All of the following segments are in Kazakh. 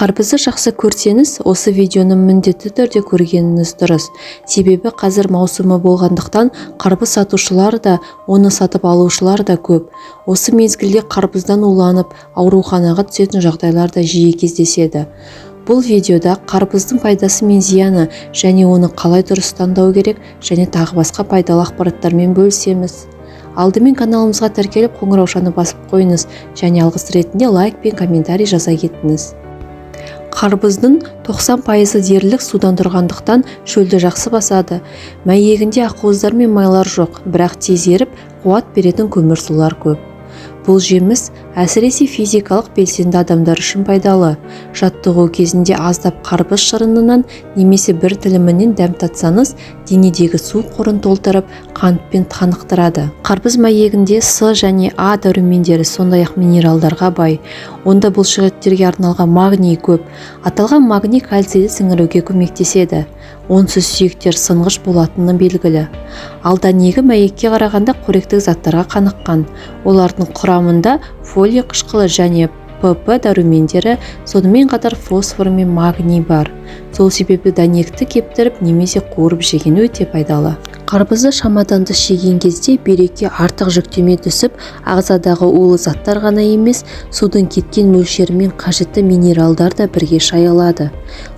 Қарбызды жақсы көрсеңіз, осы видеоны міндетті түрде көргеніңіз дұрыс. Себебі қазір маусымы болғандықтан қарбыз сатушылар да, оны сатып алушылар да көп. Осы мезгілде қарбыздан уланып, ауруханаға түсетін жағдайлар да жиі кездеседі. Бұл видеода қарбыздың пайдасы мен зияны және оны қалай дұрыс таңдау керек және тағы басқа пайдалы ақпараттармен бөлісеміз. Алдымен каналымызға тіркеліп қоңыраушаны басып қойыңыз және алғыс ретінде лайк пен комментарий жаза кетіңіз. Қарбыздың 90% дерлік судан тұрғандықтан шөлді жақсы басады. Мәйегінде ақуыздар мен майлар жоқ, бірақ тез еріп, қуат беретін көмірсулар көп. Бұл жеміс әсіресе физикалық белсенді адамдар үшін пайдалы. Жаттығу кезінде аздап қарбыз шырынынан немесе бір тілімінен дәм татсаңыз, денедегі су қорын толтырып, қантпен қанықтырады. Қарбыз мәйегінде С және А дәрумендері, сондай-ақ минералдарға бай. Онда бұлшықеттерге арналған магний көп. Аталған магний кальцийді сіңіруге көмектеседі. Онсыз сүйектер сынғыш болатыны белгілі. Ал дәнегі мәйекке қарағанда қоректік заттарға қаныққан. Олардың құрамында фолий қышқылы және ПП дәрумендері, сонымен қатар фосфор мен магний бар. Сол себепті дәнекті кептіріп немесе қуырып жеген өте пайдалы. Қарбызды шамадан тыс жеген кезде бүйрекке артық жүктеме түсіп, ағзадағы улы заттар ғана емес, судың кеткен мөлшерімен қажетті минералдар да бірге шайылады.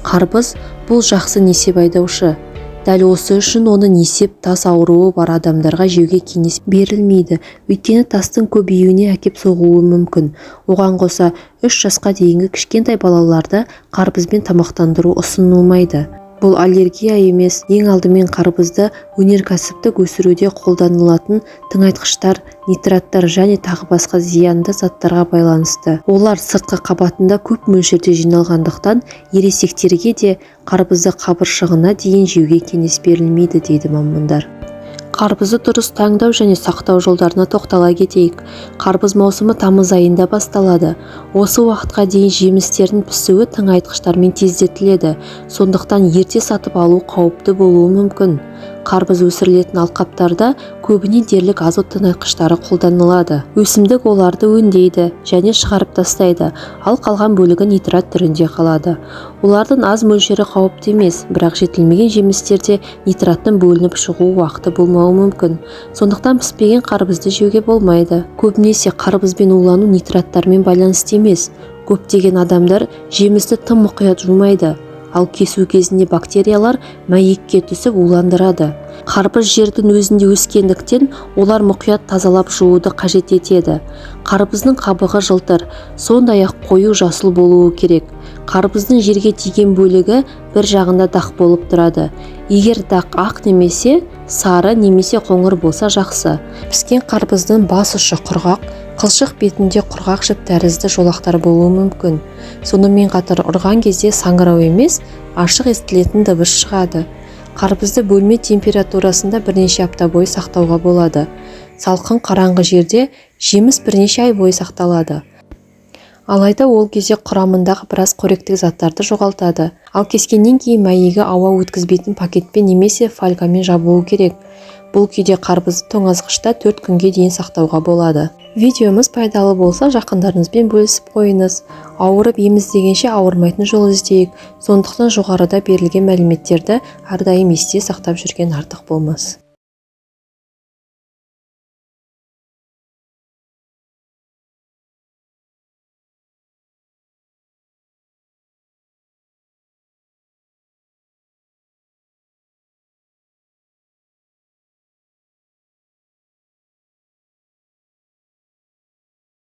Қарбыз бұл жақсы несеп айдаушы. Дәл осы үшін оны несеп тас ауруы бар адамдарға жеуге кеңес берілмейді, өйткені тастың көбеюіне әкеп соғуы мүмкін. Оған қоса 3 жасқа дейінгі кішкентай балаларды қарбызбен тамақтандыру ұсынылмайды. Бұл аллергия емес, ең алдымен қарбызды өнеркәсіптік өсіруде қолданылатын тыңайтқыштар, нитраттар және тағы басқа зиянды заттарға байланысты. Олар сыртқы қабатында көп мөлшерде жиналғандықтан ересектерге де қарбызды қабыршығына дейін жеуге кеңес берілмейді дейді мамандар. Қарбызды дұрыс таңдау және сақтау жолдарына тоқтала кетейік. Қарбыз маусымы тамыз айында басталады. Осы уақытқа дейін жемістердің пісуі тыңайтқыштармен тездетіледі. Сондықтан ерте сатып алу қауіпті болуы мүмкін. Қарбыз өсірілетін алқаптарда көбіне дерлік азот тыңайтқыштары қолданылады. Өсімдік оларды өңдейді және шығарып тастайды, ал қалған бөлігі нитрат түрінде қалады. Олардың аз мөлшері қауіпті емес, бірақ жетілмеген жемістерде нитраттың бөлініп шығу уақыты болмауы мүмкін. Сондықтан піспеген қарбызды жеуге болмайды. Көбінесе қарбызбен улану нитраттармен байланысты емес. Көптеген адамдар жемісті тым мұқият жумайды. Ал кесу кезінде бактериялар мәйекке түсіп уландырады. Қарбыз жердің өзінде өскендіктен олар мұқият тазалап жууды қажет етеді. Қарбыздың қабығы жылтыр, сондай-ақ қою жасыл болуы керек. Қарбыздың жерге тиген бөлігі бір жағында дақ болып тұрады. Егер дақ ақ немесе сары немесе қоңыр болса жақсы. Піскен қарбыздың бас ұшы құрғақ, қылшық бетінде құрғақ жіп тәрізді жолақтар болуы мүмкін. Сонымен қатар ұрған кезде саңырау емес, ашық естілетін дыбыс шығады. Қарбызды бөлме температурасында бірнеше апта бойы сақтауға болады. Салқын қараңғы жерде жеміс бірнеше ай бойы сақталады. Алайда ол кезде құрамындағы біраз қоректік заттарды жоғалтады. Ал кескеннен кейін мәйегі ауа өткізбейтін пакетпен немесе фольгамен жабылуы керек. Бұл күйде қарбызды тоңазғышта 4 күнге дейін сақтауға болады. Видеомыз пайдалы болса, жақындарыңызбен бөлісіп қойыңыз. Ауырып еміздегенше ауырмайтын жол іздейік. Сондықтан жоғарыда берілген мәліметтерді әрдайым есте сақтап жүрген артық болмас.